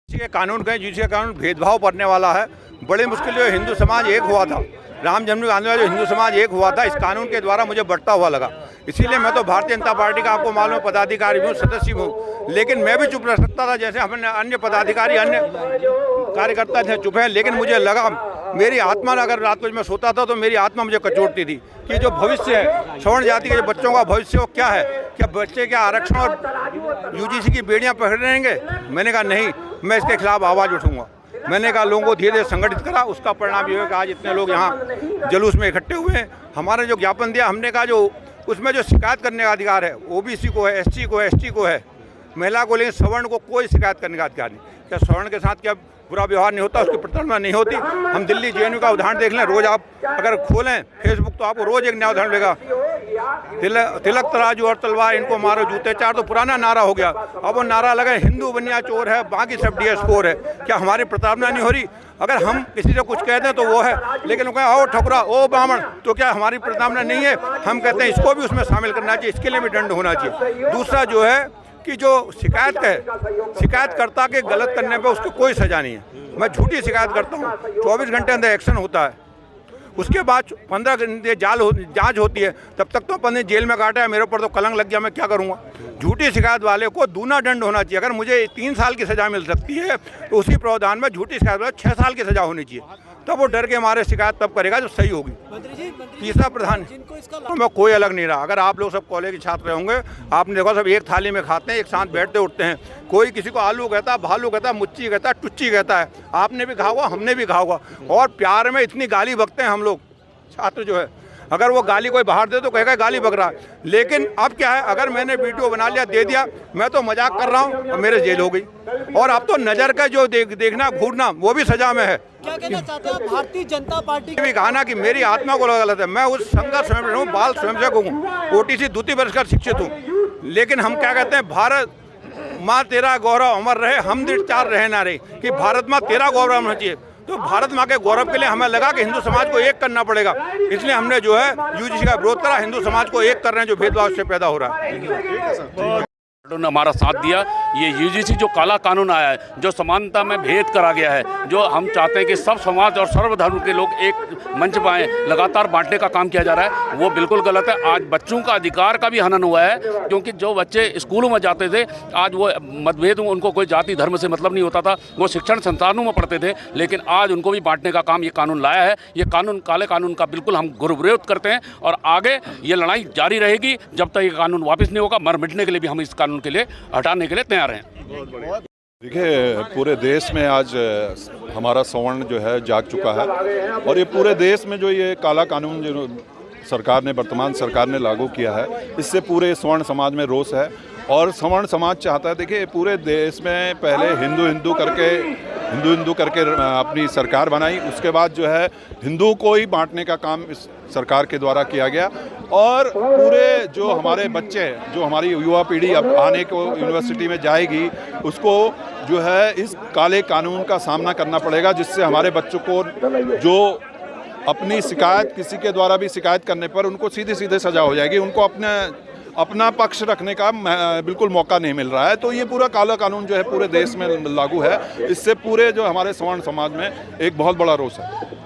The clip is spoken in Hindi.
यूजीसी के कानून का यूजीसी का कानून भेदभाव करने वाला है। बड़े मुश्किल जो हिंदू समाज एक हुआ था, राम जन्मभूमि आंदोलन जो हिंदू समाज एक हुआ था, इस कानून के द्वारा मुझे बढ़ता हुआ लगा। इसीलिए मैं तो भारतीय जनता पार्टी का आपको मालूम पदाधिकारी हूँ, सदस्य हूँ, लेकिन मैं भी चुप रह सकता था जैसे हमने अन्य पदाधिकारी अन्य कार्यकर्ता थे चुप हैं। लेकिन मुझे लगा मेरी आत्मा, अगर रात को मैं सोता था तो मेरी आत्मा मुझे कचोटती थी कि जो भविष्य है सवर्ण जाति के जो बच्चों का भविष्य वो क्या है, क्या बच्चे क्या आरक्षण और यूजीसी की बेड़ियाँ पकड़ रहेंगे। मैंने कहा नहीं, मैं इसके खिलाफ आवाज़ उठूंगा। मैंने कहा लोगों को धीरे धीरे संगठित करा, उसका परिणाम ये है कि आज इतने लोग यहाँ जुलूस में इकट्ठे हुए हैं। हमारे जो ज्ञापन दिया, हमने कहा जो उसमें जो शिकायत करने का अधिकार है ओबीसी को है, एससी को है, एसटी को है, महिला को, लेकिन सवर्ण को कोई शिकायत करने का अधिकार नहीं। क्या सवर्ण के साथ क्या बुरा व्यवहार नहीं होता, उसकी प्रताड़ना नहीं होती? हम दिल्ली जेएनयू का उदाहरण देख लें, रोज आप अगर खोलें फेसबुक तो आपको रोज एक नया उदाहरण मिलेगा। तिलक तराजू और तलवार इनको मारो जूते चार, तो पुराना नारा हो गया। अब वो नारा लगा हिंदू बनिया चोर है, बाकी सब डी स्कोर है। क्या हमारी प्रताड़ना नहीं हो रही? अगर हम किसी से कुछ कहते हैं तो वो है, लेकिन वो कहें ओ ठकुरा, ओ ब्राह्मण, तो क्या हमारी प्रताड़ना नहीं है? हम कहते हैं इसको भी उसमें शामिल करना चाहिए, इसके लिए भी दंड होना चाहिए। दूसरा जो है कि जो शिकायत है, शिकायतकर्ता के गलत करने पे उसको कोई सज़ा नहीं है। मैं झूठी शिकायत करता हूँ, 24 घंटे अंदर एक्शन होता है, उसके बाद 15 घंटे जांच होती है, तब तक तो अपन ने जेल में काटा है, मेरे ऊपर तो कलंक लग गया, मैं क्या करूँगा? झूठी शिकायत वाले को दूना दंड होना चाहिए। अगर मुझे 3 साल की सज़ा मिल सकती है तो उसी प्रावधान में झूठी शिकायत वाले 6 साल की सज़ा होनी चाहिए। तब वो डर के हमारे शिकायत तब करेगा जो सही होगी। तीसरा प्रधान तो मैं कोई अलग नहीं रहा। अगर आप लोग सब कॉलेज के छात्र होंगे, आपने देखा सब एक थाली में खाते हैं, एक साथ बैठते उठते हैं। कोई किसी को आलू कहता है, भालू कहता है, मुच्ची कहता है, टुच्ची कहता है। आपने भी कहा होगा, हमने भी कहा होगा, और प्यार में इतनी गाली बकते हैं हम लोग छात्र जो है। अगर वो गाली कोई बाहर दे तो कहेगा गाली बक रहा है। लेकिन अब क्या है, अगर मैंने वीडियो बना लिया, दे दिया, मैं तो मजाक कर रहा हूँ और मेरे जेल हो गई। और अब तो नज़र का जो देखना घूरना वो भी सजा में है। क्या कहना चाहते हैं भारतीय जनता पार्टी? भी कहा ना कि मेरी आत्मा को गलत है। मैं उस संघ स्वयं हूँ, बाल स्वयंसेवक हूँ, ओटीसी द्वितीय वर्ष का शिक्षित हूँ। लेकिन हम क्या कहते हैं, भारत माँ तेरा गौरव अमर रहे, हम दृढ़ चार रहे ना रहे, कि भारत माँ तेरा गौरव होना चाहिए। तो भारत माँ के गौरव के लिए हमें लगा कि हिंदू समाज को एक करना पड़ेगा, इसलिए हमने जो है यूजीसी का विरोध करा। हिंदू समाज को एक कर रहे हैं जो भेदभाव से पैदा हो रहा है। ने हमारा साथ दिया। ये यूजीसी जो काला कानून आया है, जो समानता में भेद करा गया है, जो हम चाहते हैं कि सब समाज और सर्वधर्म के लोग एक मंच पाएं, लगातार बांटने का काम किया जा रहा है, वो बिल्कुल गलत है। आज बच्चों का अधिकार का भी हनन हुआ है, क्योंकि जो बच्चे स्कूलों में जाते थे, आज वो मतभेद, उनको कोई जाति धर्म से मतलब नहीं होता था, वो शिक्षण संस्थानों में पढ़ते थे, लेकिन आज उनको भी बांटने का काम ये कानून लाया है। ये कानून, काले कानून का बिल्कुल हम विरोध करते हैं, और आगे ये लड़ाई जारी रहेगी जब तक ये कानून वापस नहीं होगा। मर मिटने के लिए भी हम इस कानून के लिए, हटाने के लिए तैयार हैं। देखिए, पूरे देश में आज हमारा सवर्ण जो है जाग चुका है, और ये पूरे देश में जो ये काला कानून जो सरकार ने, वर्तमान सरकार ने लागू किया है, इससे पूरे सवर्ण समाज में रोष है। और सवर्ण समाज चाहता है, देखिए पूरे देश में पहले हिंदू हिंदू करके अपनी सरकार बनाई, उसके बाद जो है हिंदू को ही बांटने का काम इस सरकार के द्वारा किया गया। और पूरे जो हमारे बच्चे, जो हमारी युवा पीढ़ी अब आने को यूनिवर्सिटी में जाएगी, उसको जो है इस काले कानून का सामना करना पड़ेगा, जिससे हमारे बच्चों को जो अपनी शिकायत, किसी के द्वारा भी शिकायत करने पर उनको सीधे सीधे सजा हो जाएगी, उनको अपना पक्ष रखने का बिल्कुल मौका नहीं मिल रहा है। तो ये पूरा काला कानून जो है पूरे देश में लागू है, इससे पूरे जो हमारे सवर्ण समाज में एक बहुत बड़ा रोष है।